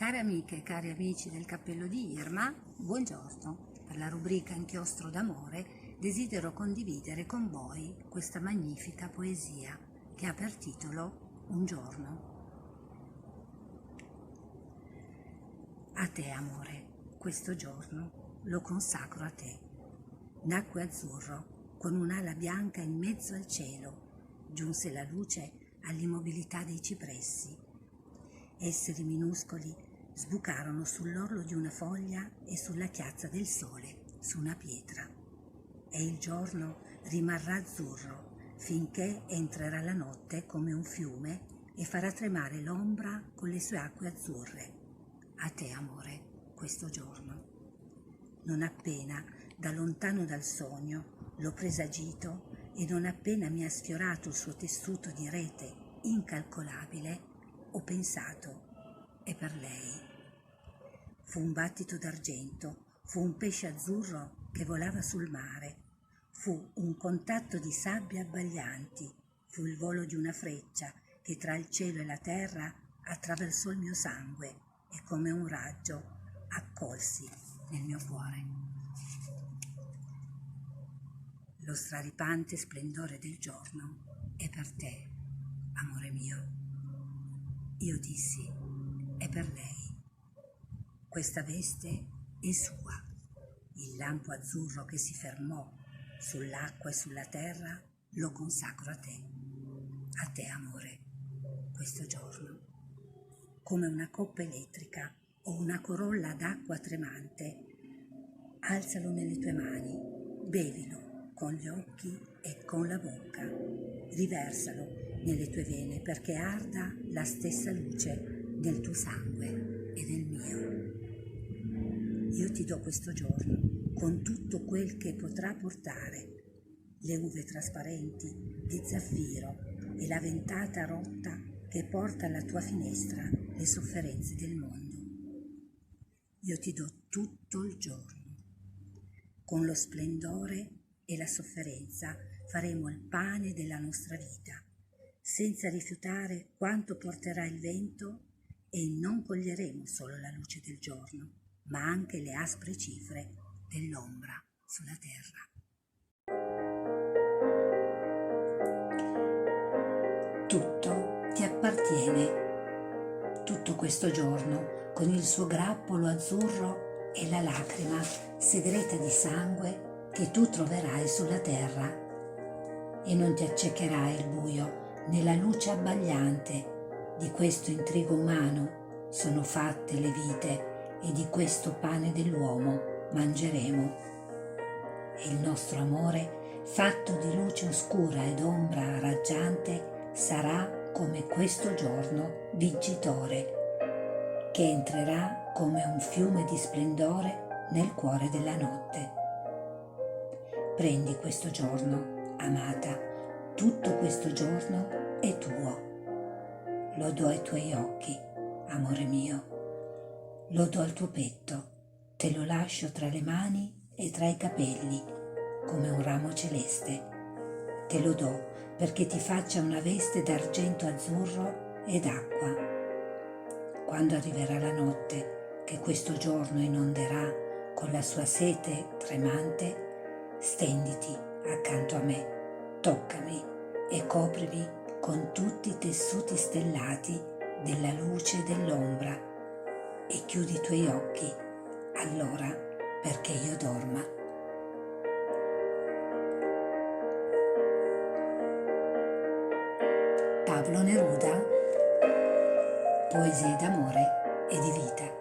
Care amiche e cari amici del Cappello di Irma, buongiorno. Per la rubrica Inchiostro d'amore desidero condividere con voi questa magnifica poesia che ha per titolo Un giorno. A te, amore, questo giorno lo consacro a te. Nacque azzurro, con un'ala bianca in mezzo al cielo, giunse la luce all'immobilità dei cipressi. Esseri minuscoli sbucarono sull'orlo di una foglia e sulla chiazza del sole, su una pietra. E il giorno rimarrà azzurro finché entrerà la notte come un fiume e farà tremare l'ombra con le sue acque azzurre. A te, amore, questo giorno. Non appena, da lontano dal sogno, l'ho presagito e non appena mi ha sfiorato il suo tessuto di rete incalcolabile, ho pensato, è per lei. Fu un battito d'argento, fu un pesce azzurro che volava sul mare, fu un contatto di sabbie abbaglianti, fu il volo di una freccia che tra il cielo e la terra attraversò il mio sangue e come un raggio accolsi nel mio cuore. Lo straripante splendore del giorno è per te, amore mio. Io dissi, è per lei. Questa veste è sua. Il lampo azzurro che si fermò sull'acqua e sulla terra lo consacro a te. A te, amore, questo giorno. Come una coppa elettrica o una corolla d'acqua tremante, alzalo nelle tue mani, bevilo con gli occhi e con la bocca, riversalo nelle tue vene perché arda la stessa luce del tuo sangue e del mio. Io ti do questo giorno con tutto quel che potrà portare, le uve trasparenti di zaffiro e la ventata rotta che porta alla tua finestra le sofferenze del mondo. Io ti do tutto il giorno. Con lo splendore e la sofferenza faremo il pane della nostra vita, senza rifiutare quanto porterà il vento e non coglieremo solo la luce del giorno, ma anche le aspre cifre dell'ombra sulla terra. Tutto ti appartiene. Tutto questo giorno, con il suo grappolo azzurro e la lacrima segreta di sangue che tu troverai sulla terra. E non ti accecherai il buio né la luce abbagliante. Di questo intrigo umano sono fatte le vite e di questo pane dell'uomo mangeremo. E il nostro amore, fatto di luce oscura ed ombra raggiante, sarà come questo giorno vincitore, che entrerà come un fiume di splendore nel cuore della notte. Prendi questo giorno, amata, tutto questo giorno è tuo. Lo do ai tuoi occhi, amore mio. Lo do al tuo petto, te lo lascio tra le mani e tra i capelli, come un ramo celeste. Te lo do perché ti faccia una veste d'argento azzurro ed acqua. Quando arriverà la notte, che questo giorno inonderà con la sua sete tremante, stenditi accanto a me, toccami e coprimi con tutti i tessuti stellati della luce e dell'ombra, e chiudi i tuoi occhi, allora, perché io dorma. Pablo Neruda, poesie d'amore e di vita.